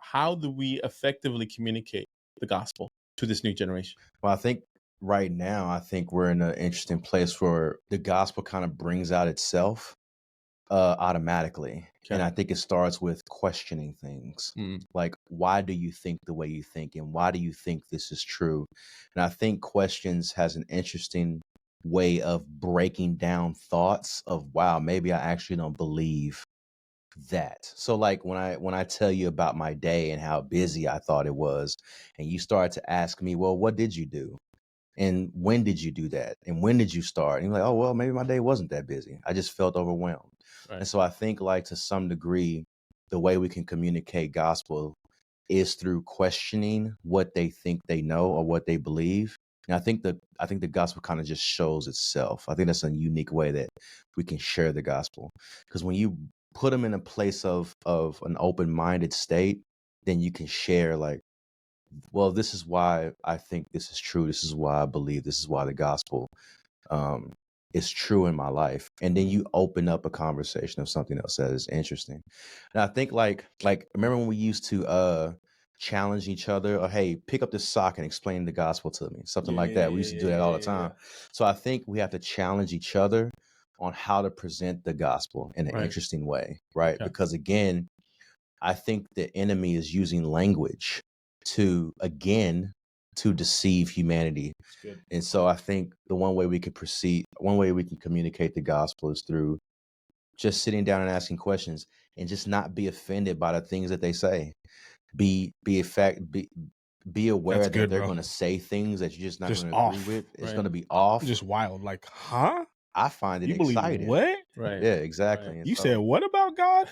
how do we effectively communicate the gospel to this new generation? Well, I think right now, I think we're in an interesting place where the gospel kind of brings out itself automatically. And Okay. I think it starts with questioning things. Mm. Like, why do you think the way you think? And why do you think this is true? And I think questions has an interesting way of breaking down thoughts of, wow, maybe I actually don't believe that. So like when I tell you about my day and how busy I thought it was, and you start to ask me, well, what did you do? And when did you do that? And when did you start? And you're like, oh, well, maybe my day wasn't that busy. I just felt overwhelmed. Right. And so I think like to some degree, the way we can communicate gospel is through questioning what they think they know or what they believe. And I think the gospel kind of just shows itself. I think that's a unique way that we can share the gospel. Because when you put them in a place of an open-minded state, then you can share like, well, this is why I think this is true. This is why I believe. This is why the gospel um, is true in my life. And then you open up a conversation of something else that is interesting. And I think like remember when we used to challenge each other, or hey, pick up this sock and explain the gospel to me, something Yeah, like yeah, that. We yeah, used to yeah, do that all yeah, the yeah, yeah. time. So I think we have to challenge each other on how to present the gospel in an Right. interesting way, right? Okay. Because again, I think the enemy is using language to deceive humanity. That's good. And so I think the one way we can communicate the gospel is through just sitting down and asking questions and just not be offended by the things that they say. Be aware That's that good, they're bro. going to say things that you're just not Just going to agree off. with. It's Right. going to be off. Just wild. Like, huh? I find it You believe exciting. what? Right. Yeah, exactly. Right. And You so said what about God?